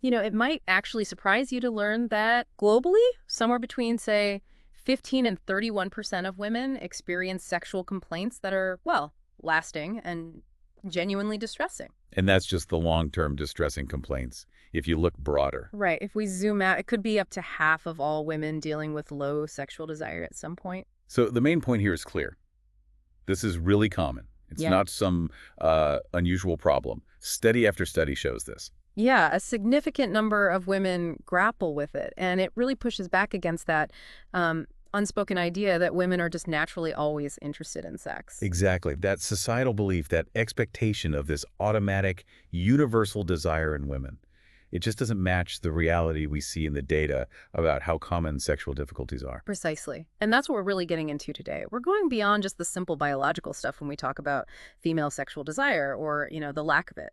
It might actually surprise you to learn that globally, somewhere between, say, 15 and 31% of women experience sexual complaints that are, well, lasting and genuinely distressing. And that's just the long-term distressing complaints. If you look broader. Right. If we zoom out, it could be up to half of all women dealing with low sexual desire at some point. So the main point here is clear. This is really common. It's Yeah. not some unusual problem. Study after study shows this. Yeah, a significant number of women grapple with it, and it really pushes back against that unspoken idea that women are just naturally always interested in sex. Exactly. That societal belief, that expectation of this automatic, universal desire in women. It just doesn't match the reality we see in the data about how common sexual difficulties are. Precisely. And that's what we're really getting into today. We're going beyond just the simple biological stuff when we talk about female sexual desire or, the lack of it.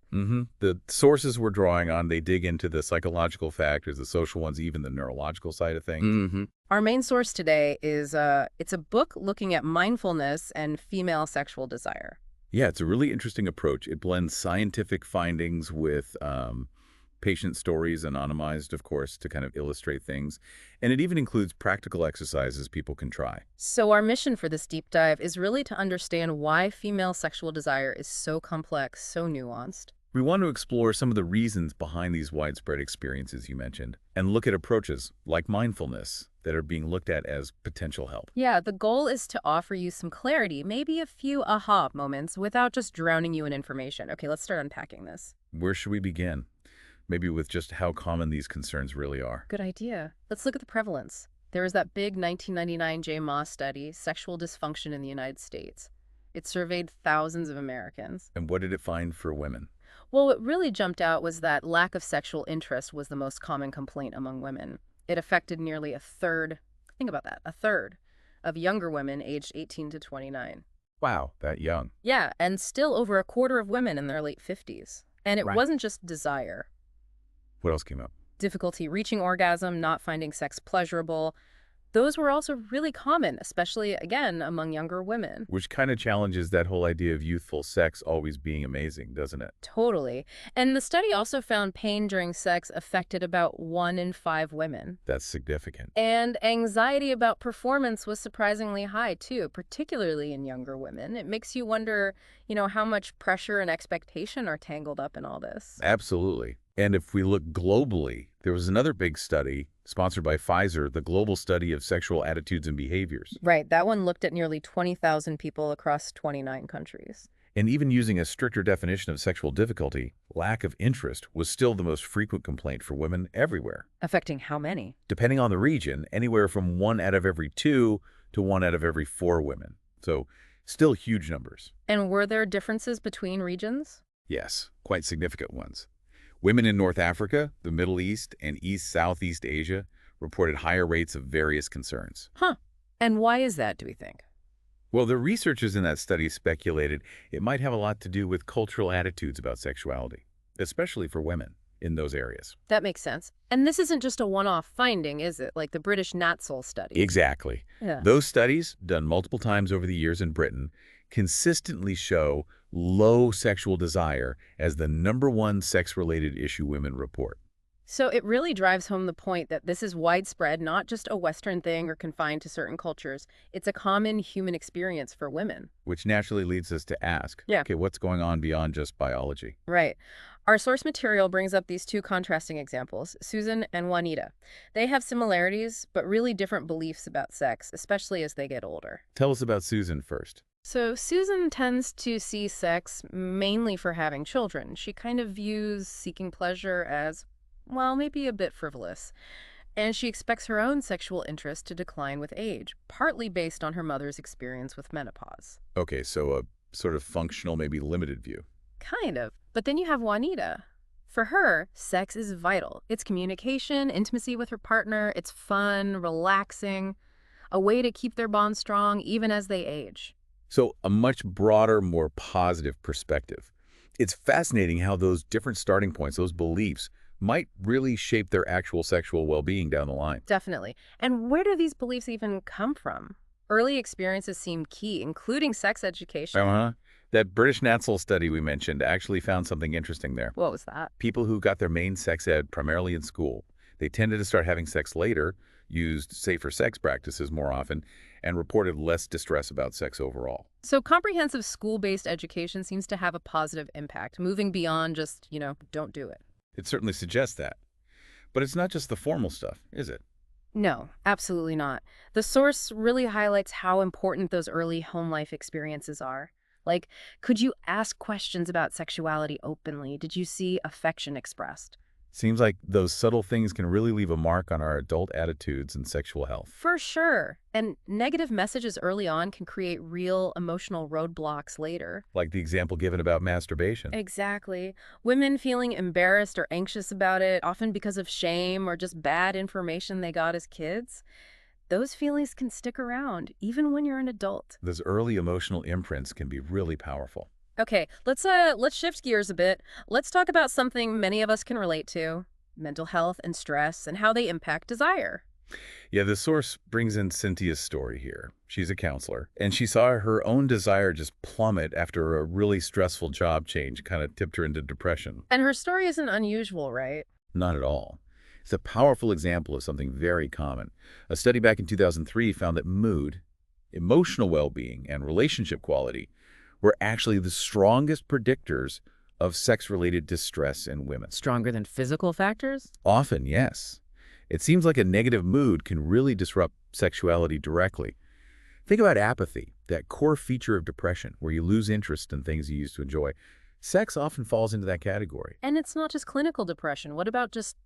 The sources we're drawing on, they dig into the psychological factors, the social ones, even the neurological side of things. Our main source today is it's a book looking at mindfulness and female sexual desire. Yeah, it's a really interesting approach. It blends scientific findings with patient stories, anonymized, of course, to kind of illustrate things. And it even includes practical exercises people can try. So our mission for this deep dive is really to understand why female sexual desire is so complex, so nuanced. We want to explore some of the reasons behind these widespread experiences you mentioned, and look at approaches like mindfulness that are being looked at as potential help. Yeah, the goal is to offer you some clarity, maybe a few aha moments without just drowning you in information. Okay, let's start unpacking this. Where should we begin? Maybe with just how common these concerns really are. Good idea. Let's look at the prevalence. There was that big 1999 J. Moss study, Sexual Dysfunction in the United States. It surveyed thousands of Americans. And what did it find for women? Well, what really jumped out was that lack of sexual interest was the most common complaint among women. It affected nearly a third, think about that, a third of younger women aged 18 to 29. Wow, that young. Yeah, and still over a quarter of women in their late 50s. And it Right. wasn't just desire. What else came up? Difficulty reaching orgasm, not finding sex pleasurable. Those were also really common, especially, again, among younger women. Which kind of challenges that whole idea of youthful sex always being amazing, doesn't it? Totally. And the study also found pain during sex affected about 1 in 5 women. That's significant. And anxiety about performance was surprisingly high, too, particularly in younger women. It makes you wonder, how much pressure and expectation are tangled up in all this. Absolutely. And if we look globally, there was another big study sponsored by Pfizer, the Global Study of Sexual Attitudes and Behaviors. Right, that one looked at nearly 20,000 people across 29 countries. And even using a stricter definition of sexual difficulty, lack of interest was still the most frequent complaint for women everywhere. Affecting how many? Depending on the region, anywhere from 1 out of every 2 to 1 out of every 4 women. So still huge numbers. And were there differences between regions? Yes, quite significant ones. Women in North Africa, the Middle East, and East-Southeast Asia reported higher rates of various concerns. Huh. And why is that, do we think? Well, the researchers in that study speculated it might have a lot to do with cultural attitudes about sexuality, especially for women in those areas. That makes sense. And this isn't just a one-off finding, is it? Like the British NatSol study. Exactly. Yeah. Those studies, done multiple times over the years in Britain, consistently show low sexual desire as the #1 sex-related issue women report. So it really drives home the point that this is widespread, not just a Western thing or confined to certain cultures. It's a common human experience for women. Which naturally leads us to ask, Yeah. okay, what's going on beyond just biology? Right. Our source material brings up these two contrasting examples, Susan and Juanita. They have similarities, but really different beliefs about sex, especially as they get older. Tell us about Susan first. So Susan tends to see sex mainly for having children. She kind of views seeking pleasure as, well, maybe a bit frivolous. And she expects her own sexual interest to decline with age, partly based on her mother's experience with menopause. Okay, so a sort of functional, maybe limited view. Kind of. But then you have Juanita. For her, sex is vital. It's communication, intimacy with her partner, it's fun, relaxing, a way to keep their bond strong even as they age. So a much broader, more positive perspective. It's fascinating how those different starting points, those beliefs, might really shape their actual sexual well-being down the line. Definitely. And where do these beliefs even come from? Early experiences seem key, including sex education. That British Natsal study we mentioned actually found something interesting there. What was that? People who got their main sex ed primarily in school, they tended to start having sex later, used safer sex practices more often, and reported less distress about sex overall. So comprehensive school-based education seems to have a positive impact, moving beyond just, don't do it. It certainly suggests that. But it's not just the formal stuff, is it? No, absolutely not. The source really highlights how important those early home life experiences are. Like, could you ask questions about sexuality openly? Did you see affection expressed? Seems like those subtle things can really leave a mark on our adult attitudes and sexual health. For sure. And negative messages early on can create real emotional roadblocks later. Like the example given about masturbation. Exactly. Women feeling embarrassed or anxious about it, often because of shame or just bad information they got as kids. Those feelings can stick around, even when you're an adult. Those early emotional imprints can be really powerful. Okay, let's shift gears a bit. Let's talk about something many of us can relate to, mental health and stress and how they impact desire. Yeah, the source brings in Cynthia's story here. She's a counselor, and she saw her own desire just plummet after a really stressful job change kind of tipped her into depression. And her story isn't unusual, right? Not at all. It's a powerful example of something very common. A study back in 2003 found that mood, emotional well-being, and relationship quality were actually the strongest predictors of sex-related distress in women. Stronger than physical factors? Often, yes. It seems like a negative mood can really disrupt sexuality directly. Think about apathy, that core feature of depression, where you lose interest in things you used to enjoy. Sex often falls into that category. And it's not just clinical depression. What about just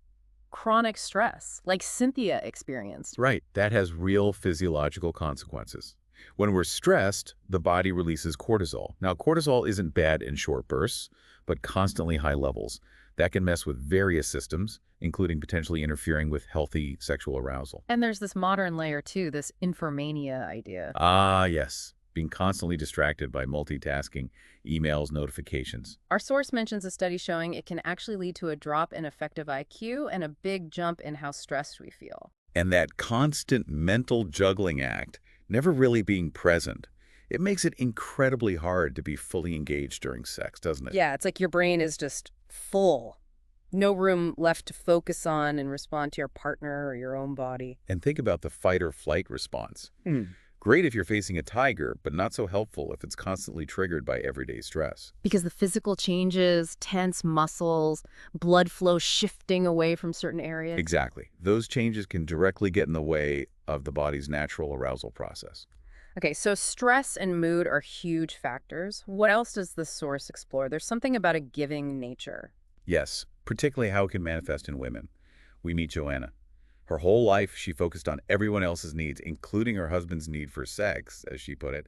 chronic stress, like Cynthia experienced? Right, that has real physiological consequences. When we're stressed, the body releases cortisol. Now, cortisol isn't bad in short bursts, but constantly high levels. That can mess with various systems, including potentially interfering with healthy sexual arousal. And there's this modern layer too, this infomania idea. Ah, yes. Being constantly distracted by multitasking, emails, notifications. Our source mentions a study showing it can actually lead to a drop in effective IQ and a big jump in how stressed we feel. And that constant mental juggling act, never really being present, it makes it incredibly hard to be fully engaged during sex, doesn't it? Yeah, it's like your brain is just full. No room left to focus on and respond to your partner or your own body. And think about the fight or flight response. Great if you're facing a tiger, but not so helpful if it's constantly triggered by everyday stress. Because the physical changes, tense muscles, blood flow shifting away from certain areas. Exactly. Those changes can directly get in the way of the body's natural arousal process. Okay, so stress and mood are huge factors. What else does the source explore? There's something about a giving nature. Yes, particularly how it can manifest in women. We meet Joanna. Her whole life, she focused on everyone else's needs, including her husband's need for sex, as she put it,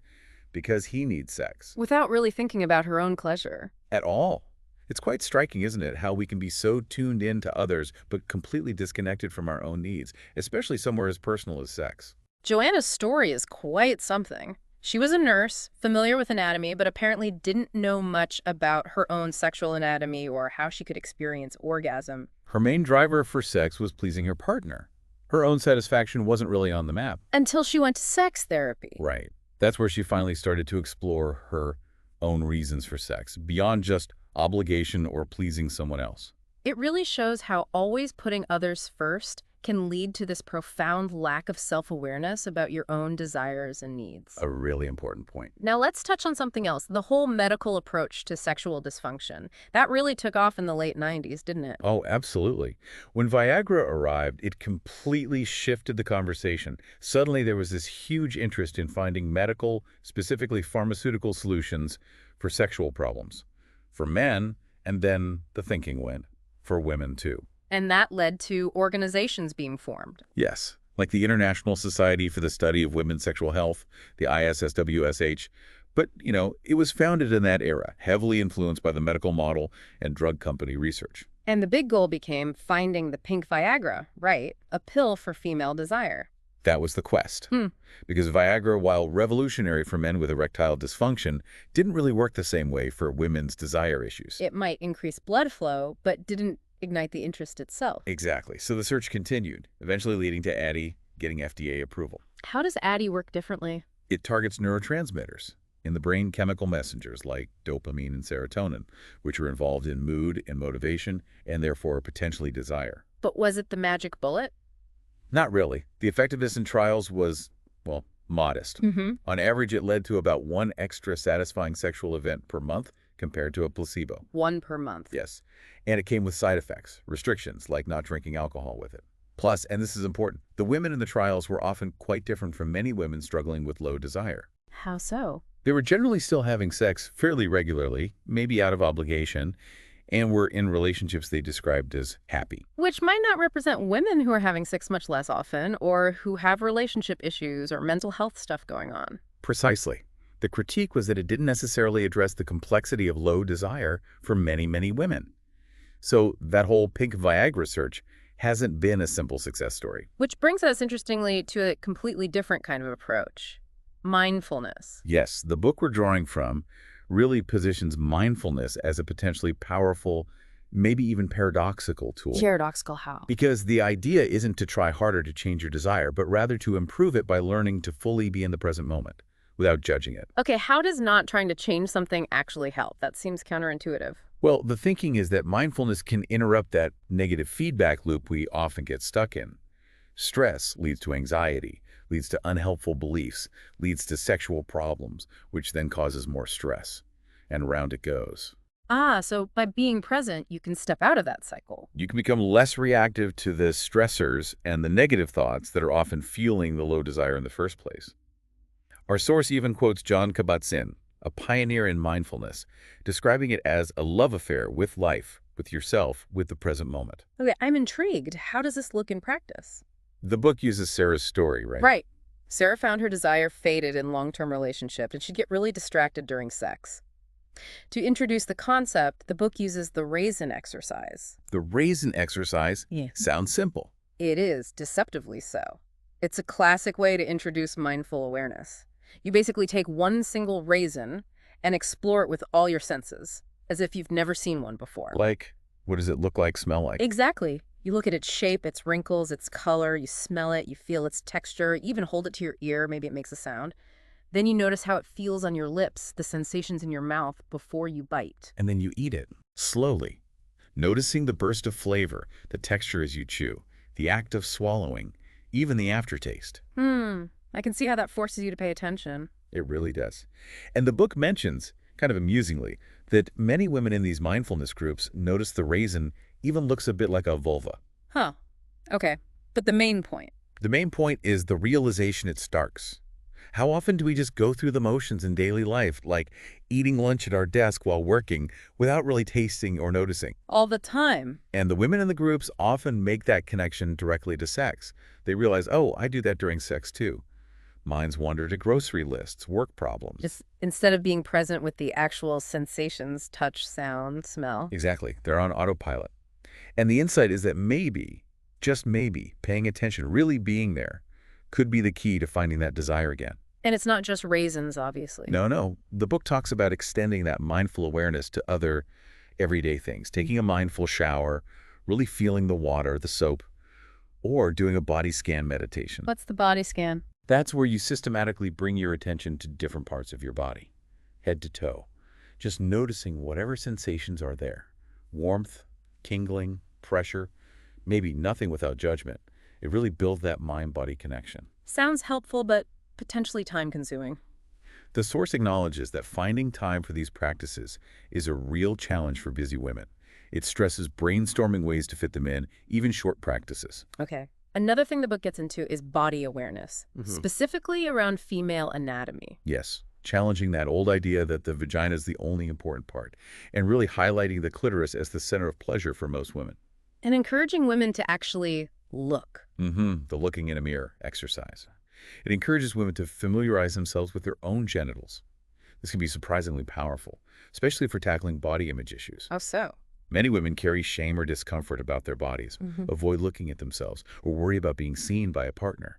because he needs sex. Without really thinking about her own pleasure. At all. It's quite striking, isn't it, how we can be so tuned in to others, but completely disconnected from our own needs, especially somewhere as personal as sex. Joanna's story is quite something. She was a nurse, familiar with anatomy, but apparently didn't know much about her own sexual anatomy or how she could experience orgasm. Her main driver for sex was pleasing her partner. Her own satisfaction wasn't really on the map. Until she went to sex therapy. Right. That's where she finally started to explore her own reasons for sex, beyond just obligation or pleasing someone else. It really shows how always putting others first can lead to this profound lack of self-awareness about your own desires and needs. A really important point. Now let's touch on something else, the whole medical approach to sexual dysfunction. That really took off in the late 90s, didn't it? Oh, absolutely. When Viagra arrived, it completely shifted the conversation. Suddenly, there was this huge interest in finding medical, specifically pharmaceutical solutions for sexual problems. For men, and then the thinking went, for women too. And that led to organizations being formed. Yes, like the International Society for the Study of Women's Sexual Health, the ISSWSH. But, it was founded in that era, heavily influenced by the medical model and drug company research. And the big goal became finding the pink Viagra, right? A pill for female desire. That was the quest. Because Viagra, while revolutionary for men with erectile dysfunction, didn't really work the same way for women's desire issues. It might increase blood flow, but didn't ignite the interest itself. Exactly. So the search continued, eventually leading to Addyi getting FDA approval. How does Addyi work differently? It targets neurotransmitters, in the brain chemical messengers like dopamine and serotonin, which are involved in mood and motivation and therefore potentially desire. But was it the magic bullet? Not really. The effectiveness in trials was, well, modest. Mm-hmm. On average, it led to about one extra satisfying sexual event per month compared to a placebo. One per month. Yes. And it came with side effects, restrictions like not drinking alcohol with it. Plus, and this is important, the women in the trials were often quite different from many women struggling with low desire. How so? They were generally still having sex fairly regularly, maybe out of obligation, and were in relationships they described as happy. Which might not represent women who are having sex much less often or who have relationship issues or mental health stuff going on. Precisely. The critique was that it didn't necessarily address the complexity of low desire for many, many women. So that whole pink Viagra search hasn't been a simple success story. Which brings us, interestingly, to a completely different kind of approach. Mindfulness. Yes, the book we're drawing from really positions mindfulness as a potentially powerful, maybe even paradoxical tool. Paradoxical how? Because the idea isn't to try harder to change your desire, but rather to improve it by learning to fully be in the present moment without judging it. Okay, how does not trying to change something actually help? That seems counterintuitive. Well, the thinking is that mindfulness can interrupt that negative feedback loop we often get stuck in. Stress leads to anxiety, leads to unhelpful beliefs, leads to sexual problems, which then causes more stress. And round it goes. Ah, so by being present, you can step out of that cycle. You can become less reactive to the stressors and the negative thoughts that are often fueling the low desire in the first place. Our source even quotes John Kabat-Zinn, a pioneer in mindfulness, describing it as a love affair with life, with yourself, with the present moment. Okay, I'm intrigued. How does this look in practice? The book uses Sarah's story, right? Right. Sarah found her desire faded in long-term relationship, and she'd get really distracted during sex. To introduce the concept, the book uses the raisin exercise. The raisin exercise sounds simple. It is, deceptively so. It's a classic way to introduce mindful awareness. You basically take one single raisin and explore it with all your senses, as if you've never seen one before. Like, what does it look like, smell like? Exactly. You look at its shape, its wrinkles, its color, you smell it, you feel its texture, you even hold it to your ear, maybe it makes a sound. Then you notice how it feels on your lips, the sensations in your mouth before you bite. And then you eat it, slowly, noticing the burst of flavor, the texture as you chew, the act of swallowing, even the aftertaste. I can see how that forces you to pay attention. It really does. And the book mentions, kind of amusingly, that many women in these mindfulness groups notice the raisin even looks a bit like a vulva. Huh. Okay. But the main point. The main point is the realization it starts. How often do we just go through the motions in daily life, like eating lunch at our desk while working, without really tasting or noticing? All the time. And the women in the groups often make that connection directly to sex. They realize, oh, I do that during sex too. Minds wander to grocery lists, work problems. Just instead of being present with the actual sensations, touch, sound, smell. Exactly. They're on autopilot. And the insight is that maybe, just maybe, paying attention, really being there, could be the key to finding that desire again. And it's not just raisins, obviously. No. The book talks about extending that mindful awareness to other everyday things. Taking a mindful shower, really feeling the water, the soap, or doing a body scan meditation. What's the body scan? That's where you systematically bring your attention to different parts of your body, head to toe, just noticing whatever sensations are there. Warmth, tingling, pressure, maybe nothing without judgment. It really builds that mind-body connection. Sounds helpful, but potentially time-consuming. The source acknowledges that finding time for these practices is a real challenge for busy women. It stresses brainstorming ways to fit them in, even short practices. Okay. Another thing the book gets into is body awareness, specifically around female anatomy. Yes, challenging that old idea that the vagina is the only important part, and really highlighting the clitoris as the center of pleasure for most women. And encouraging women to actually look. The looking in a mirror exercise. It encourages women to familiarize themselves with their own genitals. This can be surprisingly powerful, especially for tackling body image issues. How so? Many women carry shame or discomfort about their bodies, avoid looking at themselves, or worry about being seen by a partner.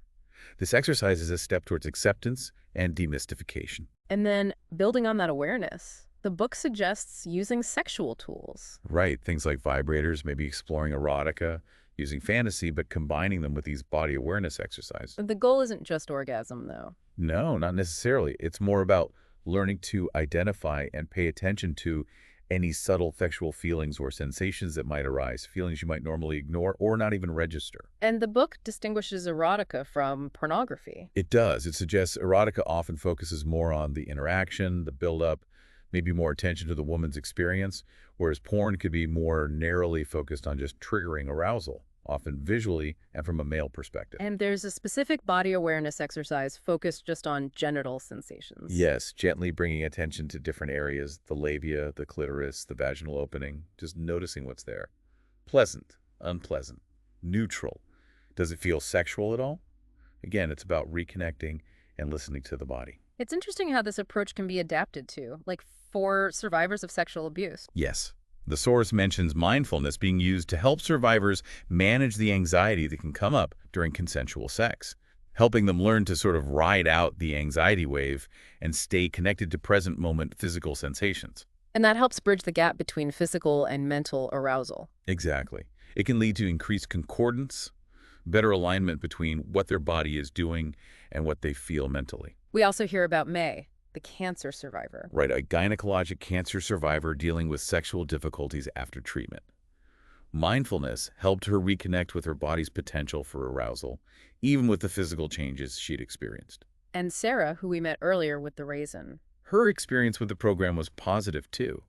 This exercise is a step towards acceptance and demystification. And then, building on that awareness, the book suggests using sexual tools. Right, things like vibrators, maybe exploring erotica, using fantasy, but combining them with these body awareness exercises. The goal isn't just orgasm, though. No, not necessarily. It's more about learning to identify and pay attention to any subtle sexual feelings or sensations that might arise, feelings you might normally ignore or not even register. And the book distinguishes erotica from pornography. It does. It suggests erotica often focuses more on the interaction, the build-up, maybe more attention to the woman's experience, whereas porn could be more narrowly focused on just triggering arousal, often visually and from a male perspective. And there's a specific body awareness exercise focused just on genital sensations. Yes, gently bringing attention to different areas, the labia, the clitoris, the vaginal opening, just noticing what's there. Pleasant, unpleasant, neutral. Does it feel sexual at all? Again, it's about reconnecting and listening to the body. It's interesting how this approach can be adapted to, like for survivors of sexual abuse. Yes. The source mentions mindfulness being used to help survivors manage the anxiety that can come up during consensual sex, helping them learn to sort of ride out the anxiety wave and stay connected to present moment physical sensations. And that helps bridge the gap between physical and mental arousal. Exactly. It can lead to increased concordance, better alignment between what their body is doing and what they feel mentally. We also hear about May, the cancer survivor. Right, a gynecologic cancer survivor dealing with sexual difficulties after treatment. Mindfulness helped her reconnect with her body's potential for arousal, even with the physical changes she'd experienced. And Sarah, who we met earlier with the raisin. Her experience with the program was positive, too.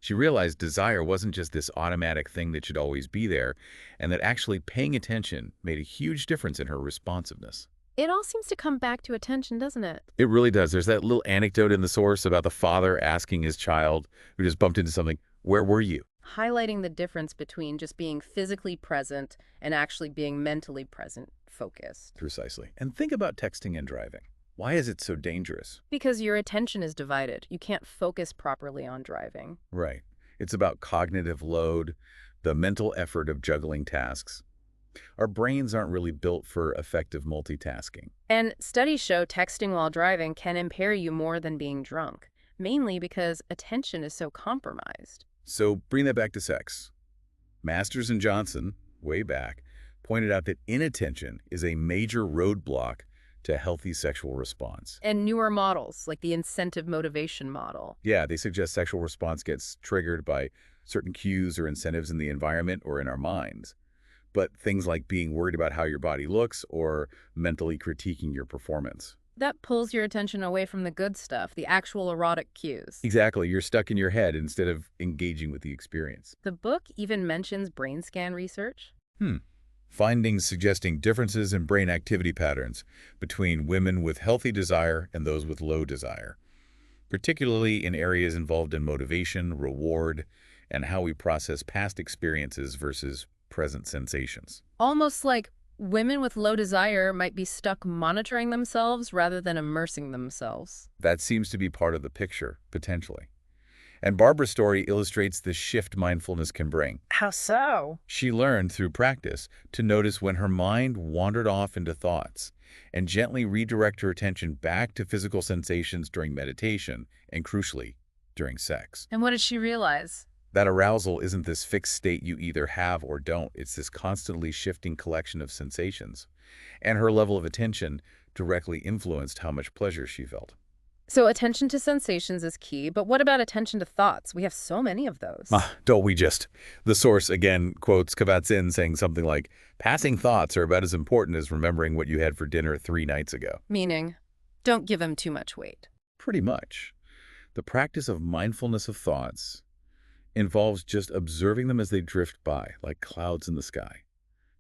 She realized desire wasn't just this automatic thing that should always be there, and that actually paying attention made a huge difference in her responsiveness. It all seems to come back to attention, doesn't it? It really does. There's that little anecdote in the source about the father asking his child who just bumped into something, "Where were you?" Highlighting the difference between just being physically present and actually being mentally present, focused. Precisely. And think about texting and driving. Why is it so dangerous? Because your attention is divided. You can't focus properly on driving. Right. It's about cognitive load, the mental effort of juggling tasks. Our brains aren't really built for effective multitasking. And studies show texting while driving can impair you more than being drunk, mainly because attention is so compromised. So bring that back to sex. Masters and Johnson, way back, pointed out that inattention is a major roadblock to healthy sexual response. And newer models, like the incentive motivation model. Yeah, they suggest sexual response gets triggered by certain cues or incentives in the environment or in our minds. But things like being worried about how your body looks or mentally critiquing your performance. That pulls your attention away from the good stuff, the actual erotic cues. Exactly. You're stuck in your head instead of engaging with the experience. The book even mentions brain scan research. Findings suggesting differences in brain activity patterns between women with healthy desire and those with low desire, particularly in areas involved in motivation, reward, and how we process past experiences versus present sensations. Almost like women with low desire might be stuck monitoring themselves rather than immersing themselves. That seems to be part of the picture, potentially. And Barbara's story illustrates the shift mindfulness can bring. How so? She learned through practice to notice when her mind wandered off into thoughts and gently redirect her attention back to physical sensations during meditation and, crucially, during sex. And what did she realize? That arousal isn't this fixed state you either have or don't. It's this constantly shifting collection of sensations. And her level of attention directly influenced how much pleasure she felt. So attention to sensations is key, but what about attention to thoughts? We have so many of those. Don't we just? The source, again, quotes Kabat-Zinn saying something like, "Passing thoughts are about as important as remembering what you had for dinner 3 nights ago." Meaning, don't give them too much weight. Pretty much. The practice of mindfulness of thoughts involves just observing them as they drift by, like clouds in the sky.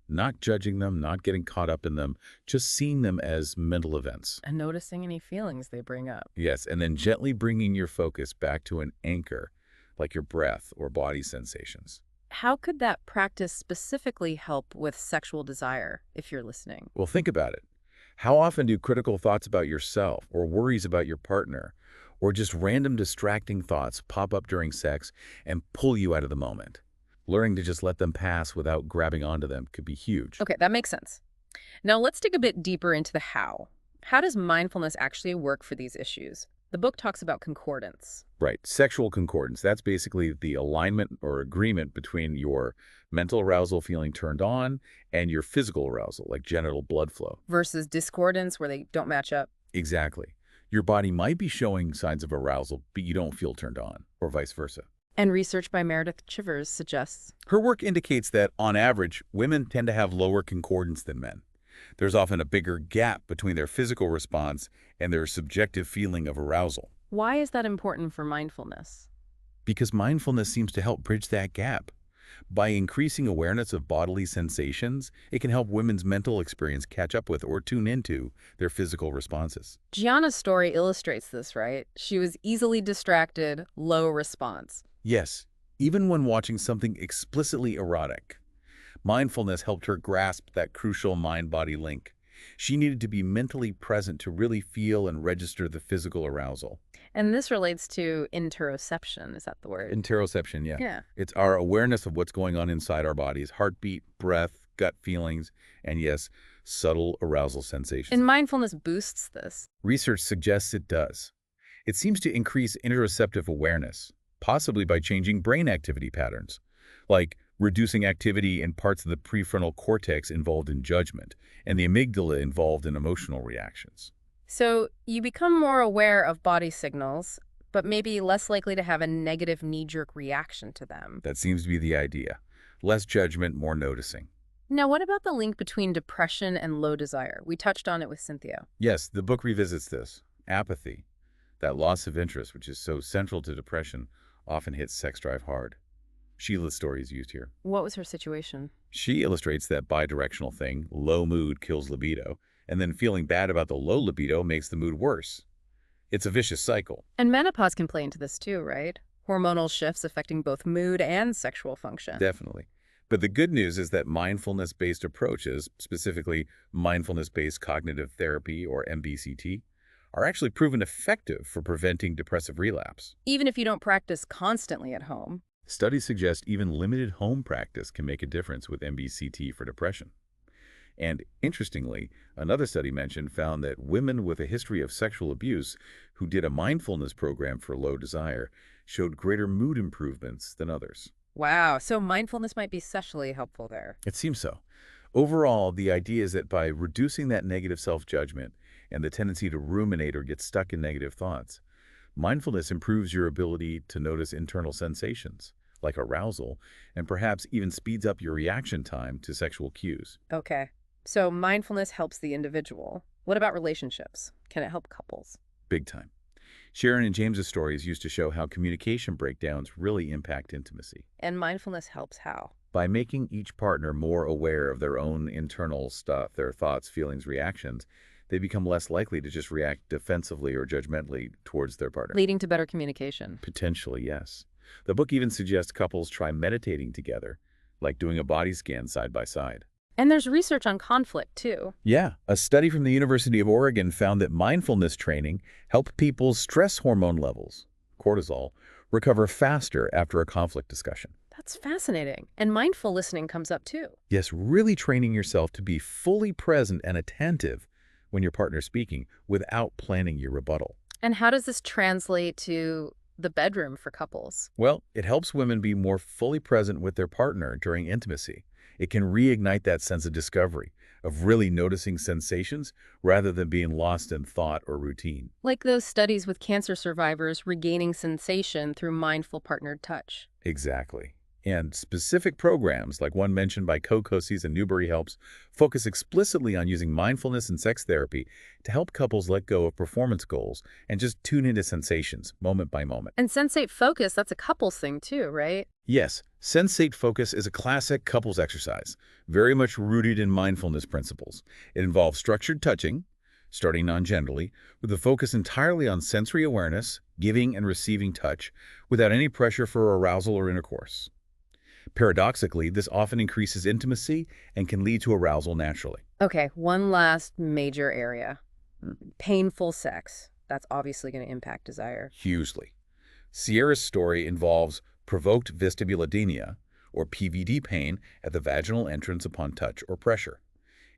Not judging them, not getting caught up in them, just seeing them as mental events. And noticing any feelings they bring up. Yes, and then gently bringing your focus back to an anchor, like your breath or body sensations. How could that practice specifically help with sexual desire, if you're listening? Well, think about it. How often do critical thoughts about yourself or worries about your partner or just random distracting thoughts pop up during sex and pull you out of the moment? Learning to just let them pass without grabbing onto them could be huge. Okay, that makes sense. Now let's dig a bit deeper into the how. How does mindfulness actually work for these issues? The book talks about concordance. Right. Sexual concordance. That's basically the alignment or agreement between your mental arousal feeling turned on and your physical arousal, like genital blood flow. Versus discordance, where they don't match up. Exactly. Your body might be showing signs of arousal, but you don't feel turned on, or vice versa. And research by Meredith Chivers suggests. Her work indicates that, on average, women tend to have lower concordance than men. There's often a bigger gap between their physical response and their subjective feeling of arousal, Why is that important for mindfulness? because mindfulness seems to help bridge that gap. By increasing awareness of bodily sensations, it can help women's mental experience catch up with or tune into their physical responses. Gianna's story illustrates this, right? She was easily distracted, low response. Yes, even when watching something explicitly erotic, mindfulness helped her grasp that crucial mind-body link. She needed to be mentally present to really feel and register the physical arousal. And this relates to interoception. Is that the word? Interoception, yeah. Yeah. It's our awareness of what's going on inside our bodies, heartbeat, breath, gut feelings, and yes, subtle arousal sensations. And mindfulness boosts this. Research suggests it does. It seems to increase interoceptive awareness, possibly by changing brain activity patterns, like reducing activity in parts of the prefrontal cortex involved in judgment and the amygdala involved in emotional reactions. So you become more aware of body signals, but maybe less likely to have a negative knee-jerk reaction to them. That seems to be the idea. Less judgment, more noticing. Now, what about the link between depression and low desire? We touched on it with Cynthia. Yes, the book revisits this. Apathy, that loss of interest, which is so central to depression, often hits sex drive hard. Sheila's story is used here. What was her situation? She illustrates that bidirectional thing, low mood kills libido, and then feeling bad about the low libido makes the mood worse. It's a vicious cycle. And menopause can play into this too, right? Hormonal shifts affecting both mood and sexual function. Definitely. But the good news is that mindfulness-based approaches, specifically mindfulness-based cognitive therapy or MBCT, are actually proven effective for preventing depressive relapse. Even if you don't practice constantly at home. Studies suggest even limited home practice can make a difference with MBCT for depression. And interestingly, another study mentioned found that women with a history of sexual abuse who did a mindfulness program for low desire showed greater mood improvements than others. Wow, so mindfulness might be especially helpful there. It seems so. Overall, the idea is that by reducing that negative self-judgment and the tendency to ruminate or get stuck in negative thoughts, mindfulness improves your ability to notice internal sensations, like arousal, and perhaps even speeds up your reaction time to sexual cues. Okay, so mindfulness helps the individual. What about relationships? Can it help couples? Big time. Sharon and James's stories used to show how communication breakdowns really impact intimacy. And mindfulness helps how? By making each partner more aware of their own internal stuff, their thoughts, feelings, reactions, they become less likely to just react defensively or judgmentally towards their partner. Leading to better communication. Potentially, yes. The book even suggests couples try meditating together, like doing a body scan side by side. And there's research on conflict, too. Yeah, a study from the University of Oregon found that mindfulness training helped people's stress hormone levels, cortisol, recover faster after a conflict discussion. That's fascinating. And mindful listening comes up, too. Yes, really training yourself to be fully present and attentive when your partner's speaking without planning your rebuttal. And how does this translate to the bedroom for couples? Well, it helps women be more fully present with their partner during intimacy. It can reignite that sense of discovery, of really noticing sensations rather than being lost in thought or routine. Like those studies with cancer survivors regaining sensation through mindful partnered touch. Exactly. And specific programs, like one mentioned by CoCoSIS and Newbury Helps, focus explicitly on using mindfulness and sex therapy to help couples let go of performance goals and just tune into sensations, moment by moment. And sensate focus, that's a couples thing too, right? Yes, sensate focus is a classic couples exercise, very much rooted in mindfulness principles. It involves structured touching, starting non-genitally, with a focus entirely on sensory awareness, giving and receiving touch, without any pressure for arousal or intercourse. Paradoxically, this often increases intimacy and can lead to arousal naturally. Okay, one last major area. Painful sex. That's obviously going to impact desire. Hugely. Sierra's story involves provoked vestibulodynia, or PVD pain, at the vaginal entrance upon touch or pressure.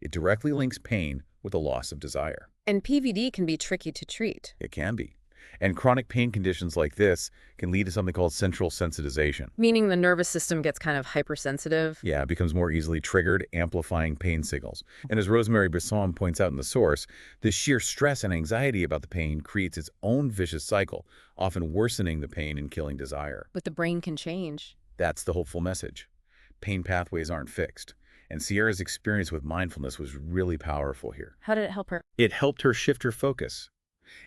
It directly links pain with a loss of desire. And PVD can be tricky to treat. It can be. And chronic pain conditions like this can lead to something called central sensitization. Meaning the nervous system gets kind of hypersensitive. Yeah, it becomes more easily triggered, amplifying pain signals. And as Rosemary Besson points out in the source, the sheer stress and anxiety about the pain creates its own vicious cycle, often worsening the pain and killing desire. But the brain can change. That's the hopeful message. Pain pathways aren't fixed. And Sierra's experience with mindfulness was really powerful here. How did it help her? It helped her shift her focus.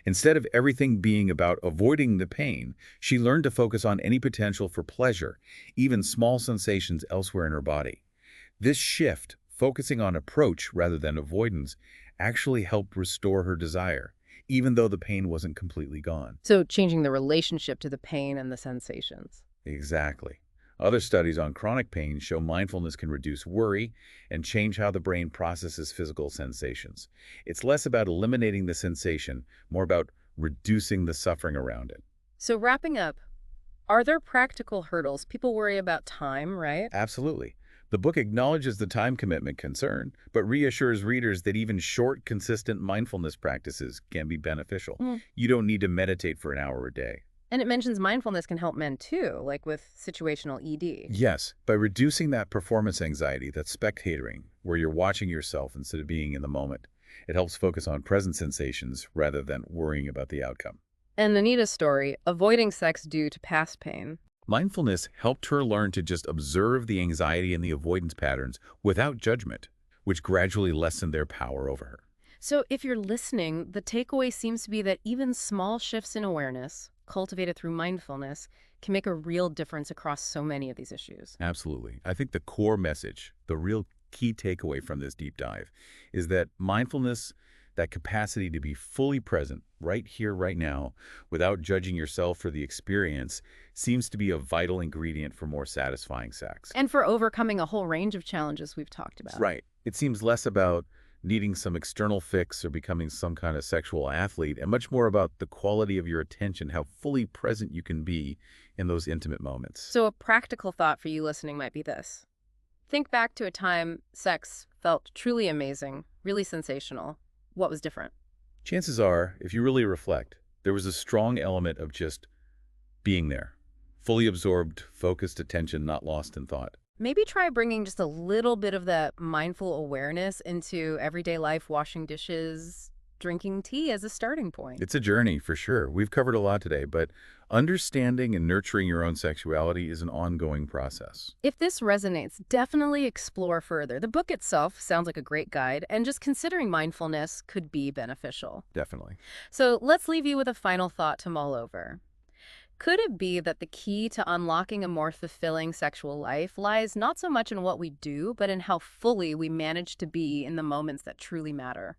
Instead of everything being about avoiding the pain, she learned to focus on any potential for pleasure, even small sensations elsewhere in her body. This shift, focusing on approach rather than avoidance, actually helped restore her desire, even though the pain wasn't completely gone. So changing the relationship to the pain and the sensations. Exactly. Other studies on chronic pain show mindfulness can reduce worry and change how the brain processes physical sensations. It's less about eliminating the sensation, more about reducing the suffering around it. So wrapping up, are there practical hurdles? People worry about time, right? Absolutely. The book acknowledges the time commitment concern, but reassures readers that even short, consistent mindfulness practices can be beneficial. Mm. You don't need to meditate for an hour a day. And it mentions mindfulness can help men too, like with situational ED. Yes, by reducing that performance anxiety, that spectatoring, where you're watching yourself instead of being in the moment, it helps focus on present sensations rather than worrying about the outcome. And Anita's story, avoiding sex due to past pain. Mindfulness helped her learn to just observe the anxiety and the avoidance patterns without judgment, which gradually lessened their power over her. So if you're listening, the takeaway seems to be that even small shifts in awareness, cultivated through mindfulness, can make a real difference across so many of these issues. Absolutely. I think the core message, the real key takeaway from this deep dive, is that mindfulness, that capacity to be fully present right here, right now, without judging yourself for the experience, seems to be a vital ingredient for more satisfying sex. And for overcoming a whole range of challenges we've talked about. Right. It seems less about needing some external fix or becoming some kind of sexual athlete, and much more about the quality of your attention, how fully present you can be in those intimate moments. So a practical thought for you listening might be this. Think back to a time sex felt truly amazing, really sensational. What was different? Chances are, if you really reflect, there was a strong element of just being there, fully absorbed, focused attention, not lost in thought. Maybe try bringing just a little bit of that mindful awareness into everyday life, washing dishes, drinking tea as a starting point. It's a journey, for sure. We've covered a lot today, but understanding and nurturing your own sexuality is an ongoing process. If this resonates, definitely explore further. The book itself sounds like a great guide, and just considering mindfulness could be beneficial. Definitely. So let's leave you with a final thought to mull over. Could it be that the key to unlocking a more fulfilling sexual life lies not so much in what we do, but in how fully we manage to be in the moments that truly matter?